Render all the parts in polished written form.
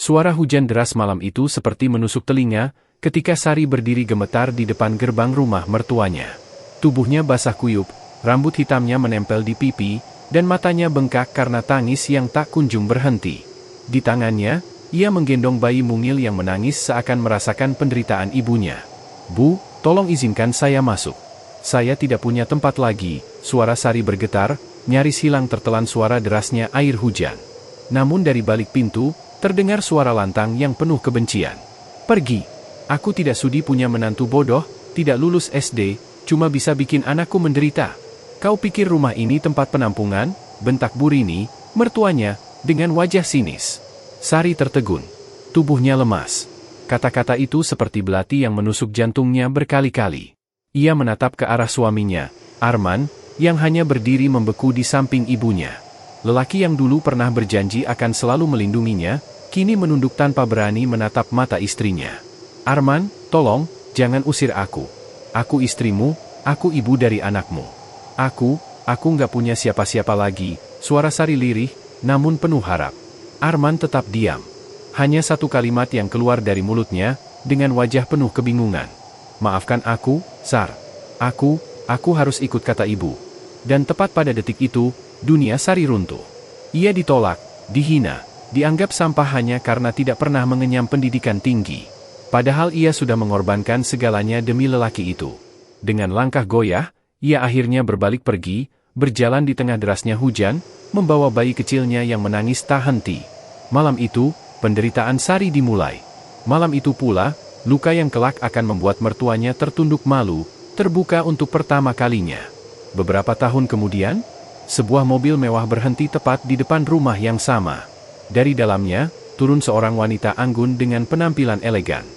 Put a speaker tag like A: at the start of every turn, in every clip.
A: Suara hujan deras malam itu seperti menusuk telinga, ketika Sari berdiri gemetar di depan gerbang rumah mertuanya. Tubuhnya basah kuyup, rambut hitamnya menempel di pipi, dan matanya bengkak karena tangis yang tak kunjung berhenti. Di tangannya, ia menggendong bayi mungil yang menangis seakan merasakan penderitaan ibunya. "Bu, tolong izinkan saya masuk. Saya tidak punya tempat lagi," suara Sari bergetar, nyaris hilang tertelan suara derasnya air hujan. Namun dari balik pintu, terdengar suara lantang yang penuh kebencian. "Pergi. Aku tidak sudi punya menantu bodoh, tidak lulus SD, cuma bisa bikin anakku menderita. Kau pikir rumah ini tempat penampungan?" bentak Bu Rini, mertuanya, dengan wajah sinis. Sari tertegun. Tubuhnya lemas. Kata-kata itu seperti belati yang menusuk jantungnya berkali-kali. Ia menatap ke arah suaminya, Arman, yang hanya berdiri membeku di samping ibunya. Lelaki yang dulu pernah berjanji akan selalu melindunginya, kini menunduk tanpa berani menatap mata istrinya. "Arman, tolong, jangan usir aku. Aku istrimu, aku ibu dari anakmu. Aku nggak punya siapa-siapa lagi," suara Sari lirih, namun penuh harap. Arman tetap diam. Hanya satu kalimat yang keluar dari mulutnya, dengan wajah penuh kebingungan. "Maafkan aku, Sar. Aku harus ikut," kata ibu. Dan tepat pada detik itu, dunia Sari runtuh. Ia ditolak, dihina, dianggap sampah hanya karena tidak pernah mengenyam pendidikan tinggi. Padahal ia sudah mengorbankan segalanya demi lelaki itu. Dengan langkah goyah, ia akhirnya berbalik pergi, berjalan di tengah derasnya hujan, membawa bayi kecilnya yang menangis tak henti. Malam itu, penderitaan Sari dimulai. Malam itu pula, luka yang kelak akan membuat mertuanya tertunduk malu, terbuka untuk pertama kalinya. Beberapa tahun kemudian, sebuah mobil mewah berhenti tepat di depan rumah yang sama. Dari dalamnya, turun seorang wanita anggun dengan penampilan elegan.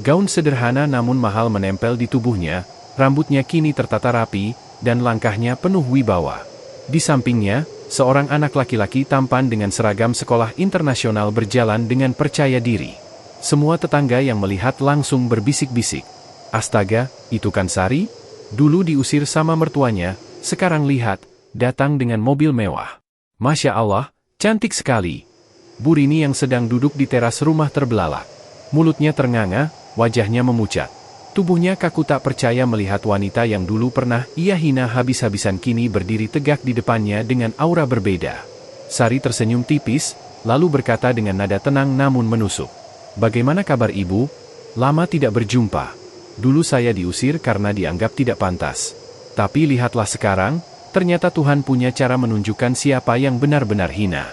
A: Gaun sederhana namun mahal menempel di tubuhnya, rambutnya kini tertata rapi, dan langkahnya penuh wibawa. Di sampingnya, seorang anak laki-laki tampan dengan seragam sekolah internasional berjalan dengan percaya diri. Semua tetangga yang melihat langsung berbisik-bisik. "Astaga, itu kan Sari? Dulu diusir sama mertuanya, sekarang lihat, datang dengan mobil mewah. Masya Allah, cantik sekali." Bu Rini yang sedang duduk di teras rumah terbelalak. Mulutnya ternganga, wajahnya memucat. Tubuhnya kaku tak percaya melihat wanita yang dulu pernah ia hina habis-habisan kini berdiri tegak di depannya dengan aura berbeda. Sari tersenyum tipis, lalu berkata dengan nada tenang namun menusuk. "Bagaimana kabar ibu? Lama tidak berjumpa. Dulu saya diusir karena dianggap tidak pantas. Tapi lihatlah sekarang, ternyata Tuhan punya cara menunjukkan siapa yang benar-benar hina."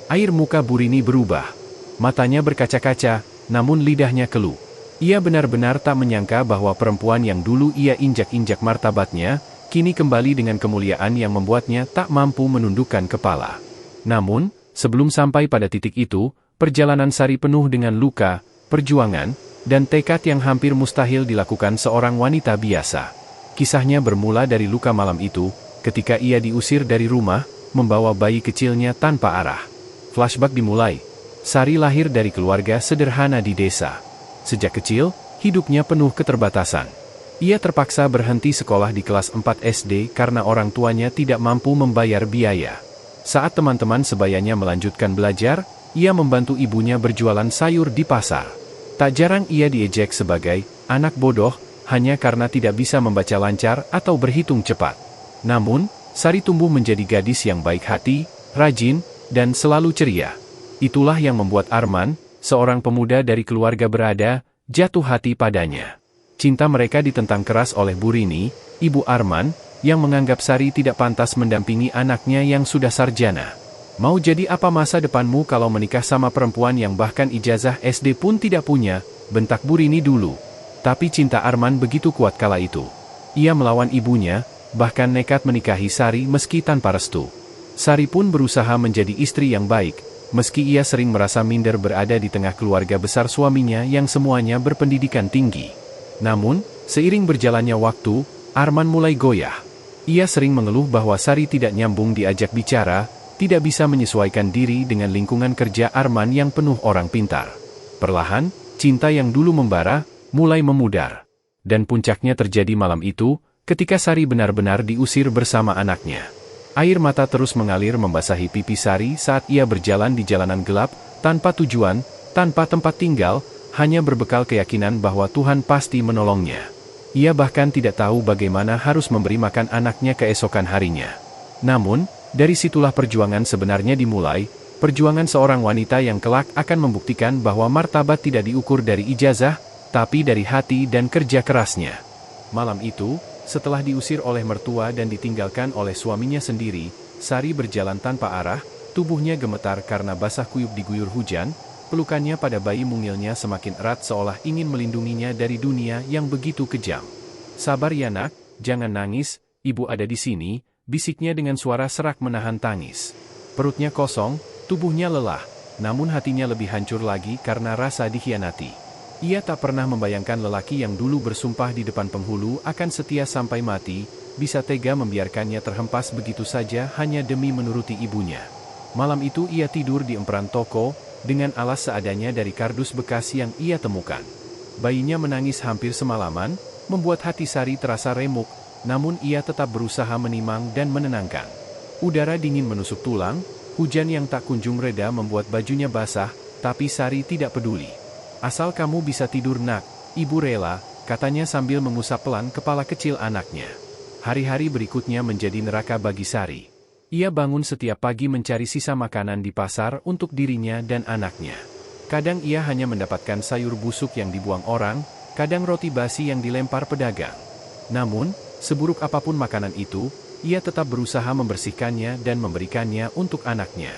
A: Air muka Bu Rini berubah. Matanya berkaca-kaca, namun lidahnya keluh. Ia benar-benar tak menyangka bahwa perempuan yang dulu ia injak-injak martabatnya, kini kembali dengan kemuliaan yang membuatnya tak mampu menundukkan kepala. Namun, sebelum sampai pada titik itu, perjalanan Sari penuh dengan luka, perjuangan, dan tekad yang hampir mustahil dilakukan seorang wanita biasa. Kisahnya bermula dari luka malam itu, ketika ia diusir dari rumah, membawa bayi kecilnya tanpa arah. Flashback dimulai. Sari lahir dari keluarga sederhana di desa. Sejak kecil, hidupnya penuh keterbatasan. Ia terpaksa berhenti sekolah di kelas 4 SD karena orang tuanya tidak mampu membayar biaya. Saat teman-teman sebayanya melanjutkan belajar, ia membantu ibunya berjualan sayur di pasar. Tak jarang ia diejek sebagai anak bodoh, hanya karena tidak bisa membaca lancar atau berhitung cepat. Namun, Sari tumbuh menjadi gadis yang baik hati, rajin, dan selalu ceria. Itulah yang membuat Arman, seorang pemuda dari keluarga berada, jatuh hati padanya. Cinta mereka ditentang keras oleh Bu Rini, ibu Arman, yang menganggap Sari tidak pantas mendampingi anaknya yang sudah sarjana. "Mau jadi apa masa depanmu kalau menikah sama perempuan yang bahkan ijazah SD pun tidak punya?" bentak Bu Rini dulu. Tapi cinta Arman begitu kuat kala itu. Ia melawan ibunya, bahkan nekat menikahi Sari meski tanpa restu. Sari pun berusaha menjadi istri yang baik, meski ia sering merasa minder berada di tengah keluarga besar suaminya yang semuanya berpendidikan tinggi. Namun, seiring berjalannya waktu, Arman mulai goyah. Ia sering mengeluh bahwa Sari tidak nyambung diajak bicara, tidak bisa menyesuaikan diri dengan lingkungan kerja Arman yang penuh orang pintar. Perlahan, cinta yang dulu membara, mulai memudar. Dan puncaknya terjadi malam itu, ketika Sari benar-benar diusir bersama anaknya. Air mata terus mengalir membasahi pipi Sari saat ia berjalan di jalanan gelap, tanpa tujuan, Tanpa tempat tinggal, hanya berbekal keyakinan bahwa Tuhan pasti menolongnya. Ia bahkan tidak tahu bagaimana harus memberi makan anaknya keesokan harinya. Namun, dari situlah perjuangan sebenarnya dimulai, perjuangan seorang wanita yang kelak akan membuktikan bahwa martabat tidak diukur dari ijazah, tapi dari hati dan kerja kerasnya. Malam itu, setelah diusir oleh mertua dan ditinggalkan oleh suaminya sendiri, Sari berjalan tanpa arah, tubuhnya gemetar karena basah kuyup diguyur hujan, pelukannya pada bayi mungilnya semakin erat seolah ingin melindunginya dari dunia yang begitu kejam. "Sabar ya nak, jangan nangis, ibu ada di sini," bisiknya dengan suara serak menahan tangis. Perutnya kosong, tubuhnya lelah, namun hatinya lebih hancur lagi karena rasa dikhianati. Ia tak pernah membayangkan lelaki yang dulu bersumpah di depan penghulu akan setia sampai mati, bisa tega membiarkannya terhempas begitu saja hanya demi menuruti ibunya. Malam itu ia tidur di emperan toko, dengan alas seadanya dari kardus bekas yang ia temukan. Bayinya menangis hampir semalaman, membuat hati Sari terasa remuk, namun ia tetap berusaha menimang dan menenangkan. Udara dingin menusuk tulang, hujan yang tak kunjung reda membuat bajunya basah, tapi Sari tidak peduli. "Asal kamu bisa tidur nak, ibu rela," katanya sambil mengusap pelan kepala kecil anaknya. Hari-hari berikutnya menjadi neraka bagi Sari. Ia bangun setiap pagi mencari sisa makanan di pasar untuk dirinya dan anaknya. Kadang ia hanya mendapatkan sayur busuk yang dibuang orang, kadang roti basi yang dilempar pedagang. Namun, seburuk apapun makanan itu, ia tetap berusaha membersihkannya dan memberikannya untuk anaknya.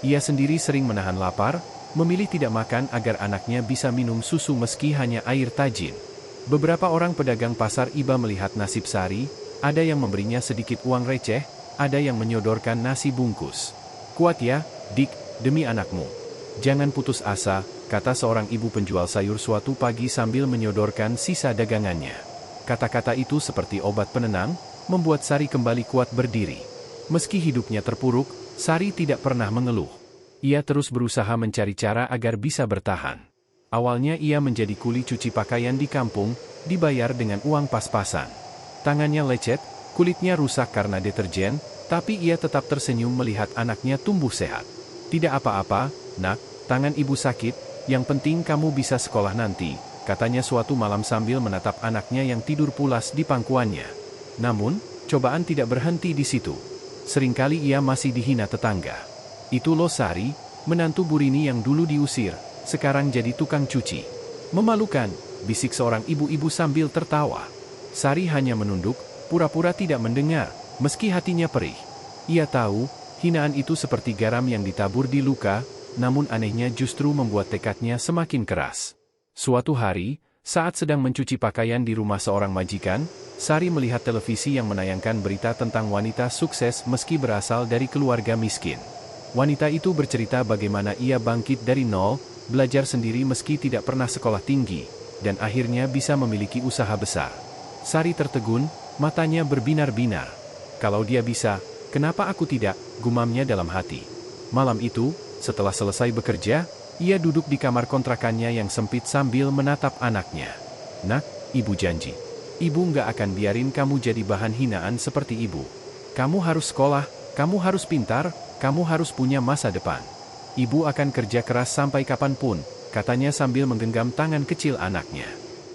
A: Ia sendiri sering menahan lapar, memilih tidak makan agar anaknya bisa minum susu meski hanya air tajin. Beberapa orang pedagang pasar iba melihat nasib Sari, ada yang memberinya sedikit uang receh, ada yang menyodorkan nasi bungkus. "Kuat ya, Dik, demi anakmu. Jangan putus asa," kata seorang ibu penjual sayur suatu pagi sambil menyodorkan sisa dagangannya. Kata-kata itu seperti obat penenang, membuat Sari kembali kuat berdiri. Meski hidupnya terpuruk, Sari tidak pernah mengeluh. Ia terus berusaha mencari cara agar bisa bertahan. Awalnya ia menjadi kuli cuci pakaian di kampung, dibayar dengan uang pas-pasan. Tangannya lecet, kulitnya rusak karena deterjen, tapi ia tetap tersenyum melihat anaknya tumbuh sehat. "Tidak apa-apa, nak, tangan ibu sakit, yang penting kamu bisa sekolah nanti," katanya suatu malam sambil menatap anaknya yang tidur pulas di pangkuannya. Namun, cobaan tidak berhenti di situ. Seringkali ia masih dihina tetangga. "Itu loh Sari, menantu Burini yang dulu diusir, sekarang jadi tukang cuci. Memalukan," bisik seorang ibu-ibu sambil tertawa. Sari hanya menunduk, pura-pura tidak mendengar, meski hatinya perih. Ia tahu, hinaan itu seperti garam yang ditabur di luka, namun anehnya justru membuat tekadnya semakin keras. Suatu hari, saat sedang mencuci pakaian di rumah seorang majikan, Sari melihat televisi yang menayangkan berita tentang wanita sukses meski berasal dari keluarga miskin. Wanita itu bercerita bagaimana ia bangkit dari nol, belajar sendiri meski tidak pernah sekolah tinggi, dan akhirnya bisa memiliki usaha besar. Sari tertegun, matanya berbinar-binar. "Kalau dia bisa, kenapa aku tidak?" gumamnya dalam hati. Malam itu, setelah selesai bekerja, ia duduk di kamar kontrakannya yang sempit sambil menatap anaknya. "Nak, ibu janji. Ibu nggak akan biarin kamu jadi bahan hinaan seperti ibu. Kamu harus sekolah, kamu harus pintar, kamu harus punya masa depan. Ibu akan kerja keras sampai kapanpun," katanya sambil menggenggam tangan kecil anaknya.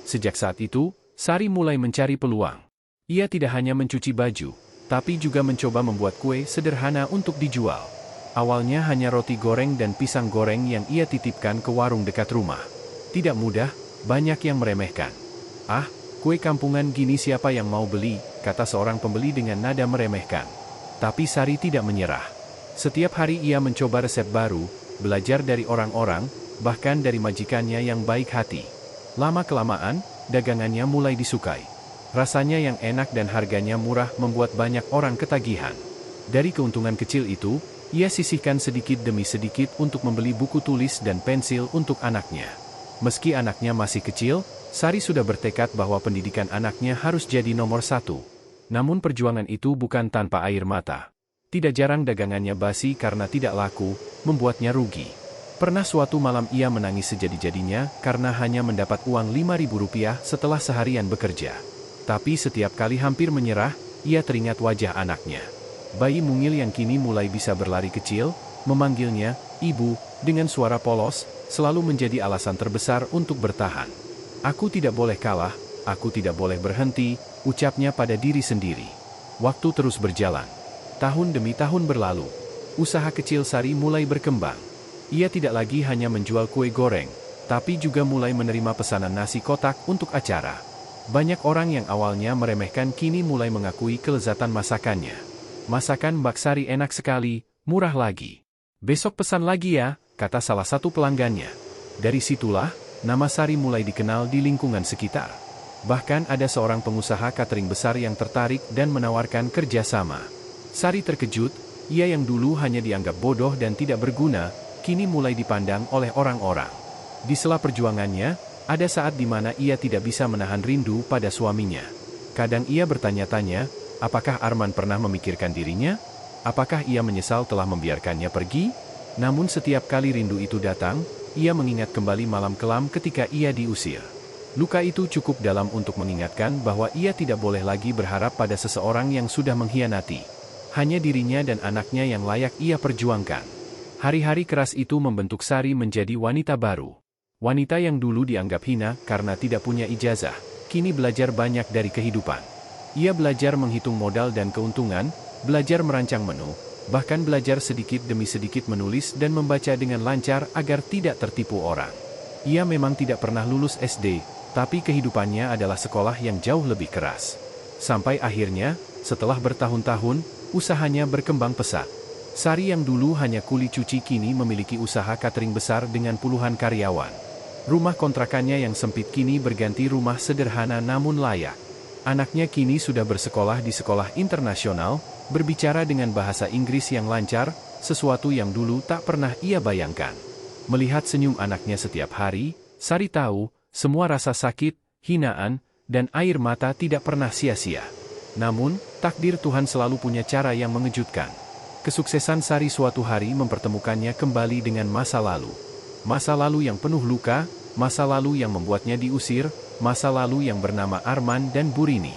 A: Sejak saat itu, Sari mulai mencari peluang. Ia tidak hanya mencuci baju, tapi juga mencoba membuat kue sederhana untuk dijual. Awalnya hanya roti goreng dan pisang goreng yang ia titipkan ke warung dekat rumah. Tidak mudah, banyak yang meremehkan. "Ah, kue kampungan gini siapa yang mau beli?" kata seorang pembeli dengan nada meremehkan. Tapi Sari tidak menyerah. Setiap hari ia mencoba resep baru, belajar dari orang-orang, bahkan dari majikannya yang baik hati. Lama-kelamaan, dagangannya mulai disukai. Rasanya yang enak dan harganya murah membuat banyak orang ketagihan. Dari keuntungan kecil itu, ia sisihkan sedikit demi sedikit untuk membeli buku tulis dan pensil untuk anaknya. Meski anaknya masih kecil, Sari sudah bertekad bahwa pendidikan anaknya harus jadi nomor satu. Namun perjuangan itu bukan tanpa air mata. Tidak jarang dagangannya basi karena tidak laku, membuatnya rugi. Pernah suatu malam ia menangis sejadi-jadinya karena hanya mendapat uang Rp5.000 setelah seharian bekerja. Tapi setiap kali hampir menyerah, ia teringat wajah anaknya. Bayi mungil yang kini mulai bisa berlari kecil, memanggilnya, "Ibu," dengan suara polos, selalu menjadi alasan terbesar untuk bertahan. Aku tidak boleh kalah, aku tidak boleh berhenti, ucapnya pada diri sendiri. Waktu terus berjalan. Tahun demi tahun berlalu. Usaha kecil Sari mulai berkembang. Ia tidak lagi hanya menjual kue goreng, tapi juga mulai menerima pesanan nasi kotak untuk acara. Banyak orang yang awalnya meremehkan kini mulai mengakui kelezatan masakannya. Masakan Mbak Sari enak sekali, murah lagi. Besok pesan lagi ya, kata salah satu pelanggannya. Dari situlah, nama Sari mulai dikenal di lingkungan sekitar. Bahkan ada seorang pengusaha catering besar yang tertarik dan menawarkan kerjasama. Sari terkejut, ia yang dulu hanya dianggap bodoh dan tidak berguna, kini mulai dipandang oleh orang-orang. Di sela perjuangannya, ada saat di mana ia tidak bisa menahan rindu pada suaminya. Kadang ia bertanya-tanya, apakah Arman pernah memikirkan dirinya? Apakah ia menyesal telah membiarkannya pergi? Namun setiap kali rindu itu datang, ia mengingat kembali malam kelam ketika ia diusir. Luka itu cukup dalam untuk mengingatkan bahwa ia tidak boleh lagi berharap pada seseorang yang sudah mengkhianati. Hanya dirinya dan anaknya yang layak ia perjuangkan. Hari-hari keras itu membentuk Sari menjadi wanita baru. Wanita yang dulu dianggap hina karena tidak punya ijazah, kini belajar banyak dari kehidupan. Ia belajar menghitung modal dan keuntungan, belajar merancang menu, bahkan belajar sedikit demi sedikit menulis dan membaca dengan lancar agar tidak tertipu orang. Ia memang tidak pernah lulus SD, tapi kehidupannya adalah sekolah yang jauh lebih keras. Sampai akhirnya, setelah bertahun-tahun, usahanya berkembang pesat. Sari yang dulu hanya kuli cuci kini memiliki usaha catering besar dengan puluhan karyawan. Rumah kontrakannya yang sempit kini berganti rumah sederhana namun layak. Anaknya kini sudah bersekolah di sekolah internasional, berbicara dengan bahasa Inggris yang lancar, sesuatu yang dulu tak pernah ia bayangkan. Melihat senyum anaknya setiap hari, Sari tahu, semua rasa sakit, hinaan, dan air mata tidak pernah sia-sia. Namun, takdir Tuhan selalu punya cara yang mengejutkan. Kesuksesan Sari suatu hari mempertemukannya kembali dengan masa lalu. Masa lalu yang penuh luka, masa lalu yang membuatnya diusir, masa lalu yang bernama Arman dan Burini.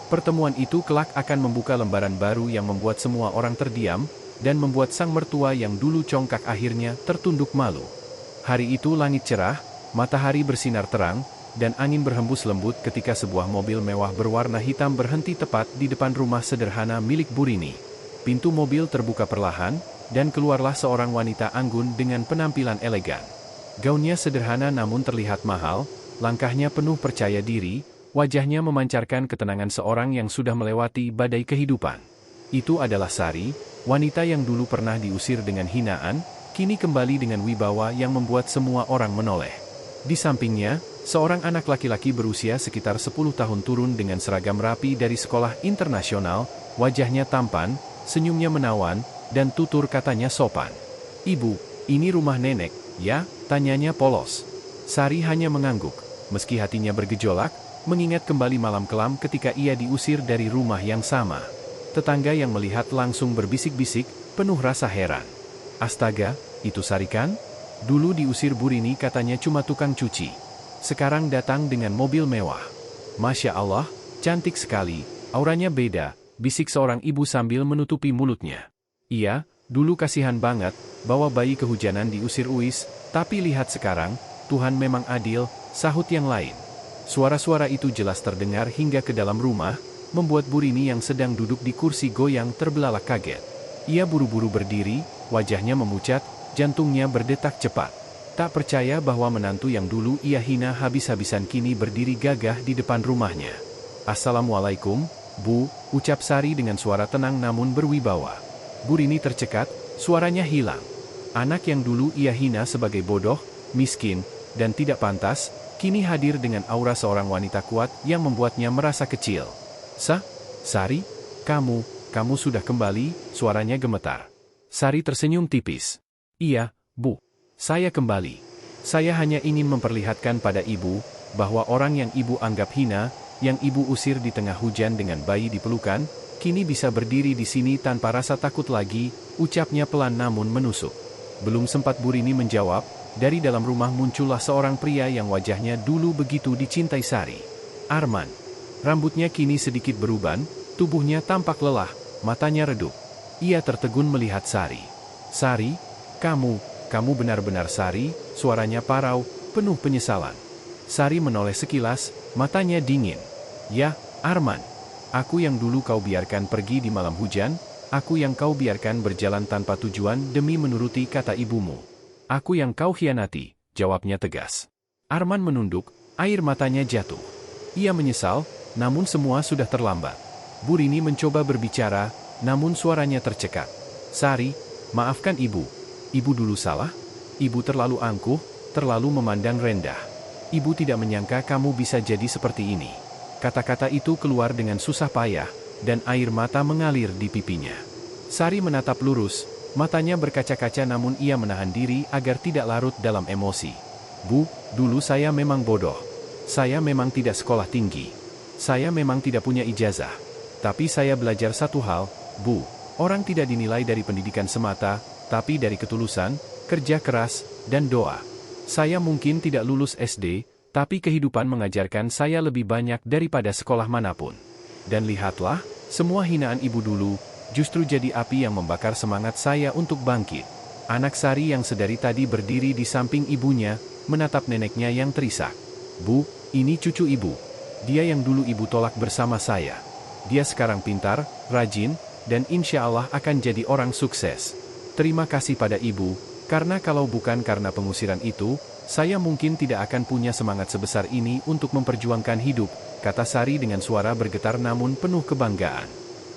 A: Pertemuan itu kelak akan membuka lembaran baru yang membuat semua orang terdiam, dan membuat sang mertua yang dulu congkak akhirnya tertunduk malu. Hari itu langit cerah, matahari bersinar terang, dan angin berhembus lembut ketika sebuah mobil mewah berwarna hitam berhenti tepat di depan rumah sederhana milik Burini. Pintu mobil terbuka perlahan, dan keluarlah seorang wanita anggun dengan penampilan elegan. Gaunnya sederhana namun terlihat mahal, langkahnya penuh percaya diri, wajahnya memancarkan ketenangan seorang yang sudah melewati badai kehidupan. Itu adalah Sari, wanita yang dulu pernah diusir dengan hinaan, kini kembali dengan wibawa yang membuat semua orang menoleh. Di sampingnya, seorang anak laki-laki berusia sekitar 10 tahun turun dengan seragam rapi dari sekolah internasional, wajahnya tampan, senyumnya menawan, dan tutur katanya sopan. "Ibu, ini rumah nenek, ya?" tanyanya polos. Sari hanya mengangguk, meski hatinya bergejolak, mengingat kembali malam kelam ketika ia diusir dari rumah yang sama. Tetangga yang melihat langsung berbisik-bisik, penuh rasa heran. "Astaga, itu Sari kan? Dulu diusir Burini katanya cuma tukang cuci. Sekarang datang dengan mobil mewah. Masya Allah, cantik sekali, auranya beda," bisik seorang ibu sambil menutupi mulutnya. "Iya, dulu kasihan banget, bawa bayi kehujanan diusir Uis, tapi lihat sekarang, Tuhan memang adil," sahut yang lain. Suara-suara itu jelas terdengar hingga ke dalam rumah, membuat Burini yang sedang duduk di kursi goyang terbelalak kaget. Ia buru-buru berdiri, wajahnya memucat, jantungnya berdetak cepat. Tak percaya bahwa menantu yang dulu ia hina habis-habisan kini berdiri gagah di depan rumahnya. "Assalamualaikum, Bu," ucap Sari dengan suara tenang namun berwibawa. Burini tercekat, suaranya hilang. Anak yang dulu ia hina sebagai bodoh, miskin, dan tidak pantas, kini hadir dengan aura seorang wanita kuat yang membuatnya merasa kecil. Sari, kamu sudah kembali," suaranya gemetar. Sari tersenyum tipis. "Iya, Bu. Saya kembali. Saya hanya ingin memperlihatkan pada Ibu, bahwa orang yang Ibu anggap hina, yang Ibu usir di tengah hujan dengan bayi di pelukan, kini bisa berdiri di sini tanpa rasa takut lagi," ucapnya pelan namun menusuk. Belum sempat Burini menjawab, dari dalam rumah muncullah seorang pria yang wajahnya dulu begitu dicintai Sari. Arman. Rambutnya kini sedikit beruban, tubuhnya tampak lelah, matanya redup. Ia tertegun melihat Sari. "Sari, kamu Kamu benar-benar Sari, suaranya parau, penuh penyesalan. Sari menoleh sekilas, matanya dingin. Ya, Arman. Aku yang dulu kau biarkan pergi di malam hujan, aku yang kau biarkan berjalan tanpa tujuan demi menuruti kata ibumu. Aku yang kau khianati, jawabnya tegas. Arman menunduk, air matanya jatuh. Ia menyesal, namun semua sudah terlambat. Bu Rini mencoba berbicara, namun suaranya tercekat. Sari, maafkan ibu. Ibu dulu salah? Ibu terlalu angkuh, terlalu memandang rendah. Ibu tidak menyangka kamu bisa jadi seperti ini. Kata-kata itu keluar dengan susah payah, dan air mata mengalir di pipinya. Sari menatap lurus, matanya berkaca-kaca namun ia menahan diri agar tidak larut dalam emosi. Bu, dulu saya memang bodoh. Saya memang tidak sekolah tinggi. Saya memang tidak punya ijazah. Tapi saya belajar satu hal, Bu. Orang tidak dinilai dari pendidikan semata, tapi dari ketulusan, kerja keras, dan doa. Saya mungkin tidak lulus SD, tapi kehidupan mengajarkan saya lebih banyak daripada sekolah manapun. Dan lihatlah, semua hinaan ibu dulu, justru jadi api yang membakar semangat saya untuk bangkit. Anak Sari yang sedari tadi berdiri di samping ibunya, menatap neneknya yang terisak. Bu, ini cucu ibu. Dia yang dulu ibu tolak bersama saya. Dia sekarang pintar, rajin, dan insya Allah akan jadi orang sukses. Terima kasih pada ibu, karena kalau bukan karena pengusiran itu, saya mungkin tidak akan punya semangat sebesar ini untuk memperjuangkan hidup, kata Sari dengan suara bergetar namun penuh kebanggaan.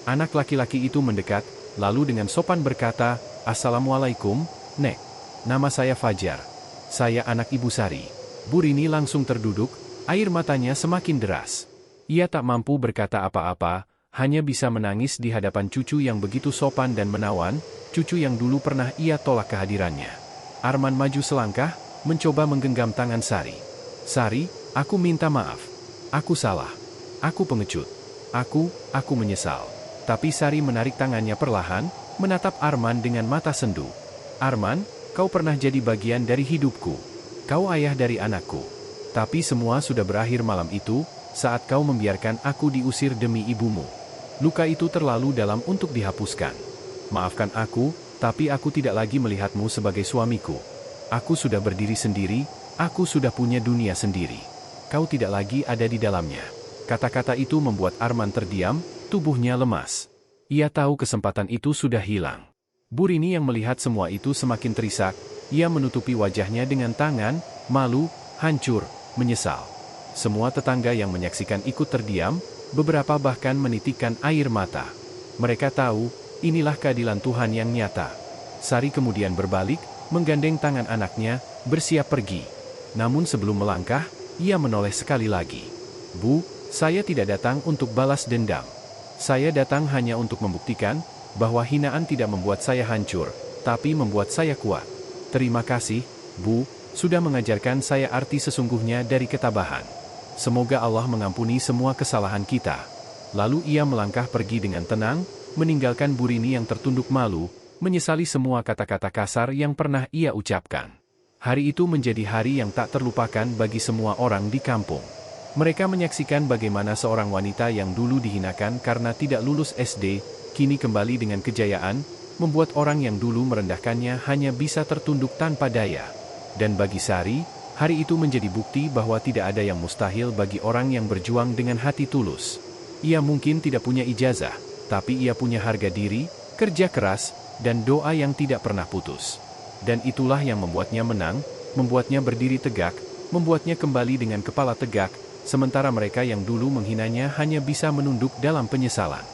A: Anak laki-laki itu mendekat, lalu dengan sopan berkata, Assalamualaikum, Nek. Nama saya Fajar. Saya anak Ibu Sari. Bu Rini langsung terduduk, air matanya semakin deras. Ia tak mampu berkata apa-apa, hanya bisa menangis di hadapan cucu yang begitu sopan dan menawan, cucu yang dulu pernah ia tolak kehadirannya. Arman maju selangkah, mencoba menggenggam tangan Sari. Sari, aku minta maaf. Aku salah. Aku pengecut. Aku menyesal. Tapi Sari menarik tangannya perlahan, menatap Arman dengan mata sendu. Arman, kau pernah jadi bagian dari hidupku. Kau ayah dari anakku. Tapi semua sudah berakhir malam itu, saat kau membiarkan aku diusir demi ibumu. Luka itu terlalu dalam untuk dihapuskan. Maafkan aku, tapi aku tidak lagi melihatmu sebagai suamiku. Aku sudah berdiri sendiri, aku sudah punya dunia sendiri. Kau tidak lagi ada di dalamnya. Kata-kata itu membuat Arman terdiam, tubuhnya lemas. Ia tahu kesempatan itu sudah hilang. Bu Rini yang melihat semua itu semakin terisak, ia menutupi wajahnya dengan tangan, malu, hancur, menyesal. Semua tetangga yang menyaksikan ikut terdiam, beberapa bahkan menitikkan air mata. Mereka tahu, inilah keadilan Tuhan yang nyata. Sari kemudian berbalik, menggandeng tangan anaknya, bersiap pergi. Namun sebelum melangkah, ia menoleh sekali lagi. Bu, saya tidak datang untuk balas dendam. Saya datang hanya untuk membuktikan, bahwa hinaan tidak membuat saya hancur, tapi membuat saya kuat. Terima kasih, Bu, sudah mengajarkan saya arti sesungguhnya dari ketabahan. Semoga Allah mengampuni semua kesalahan kita. Lalu ia melangkah pergi dengan tenang, meninggalkan Bu Rini yang tertunduk malu, menyesali semua kata-kata kasar yang pernah ia ucapkan. Hari itu menjadi hari yang tak terlupakan bagi semua orang di kampung. Mereka menyaksikan bagaimana seorang wanita yang dulu dihinakan karena tidak lulus SD, kini kembali dengan kejayaan, membuat orang yang dulu merendahkannya hanya bisa tertunduk tanpa daya. Dan bagi Sari, hari itu menjadi bukti bahwa tidak ada yang mustahil bagi orang yang berjuang dengan hati tulus. Ia mungkin tidak punya ijazah, tapi ia punya harga diri, kerja keras, dan doa yang tidak pernah putus. Dan itulah yang membuatnya menang, membuatnya berdiri tegak, membuatnya kembali dengan kepala tegak, sementara mereka yang dulu menghinanya hanya bisa menunduk dalam penyesalan.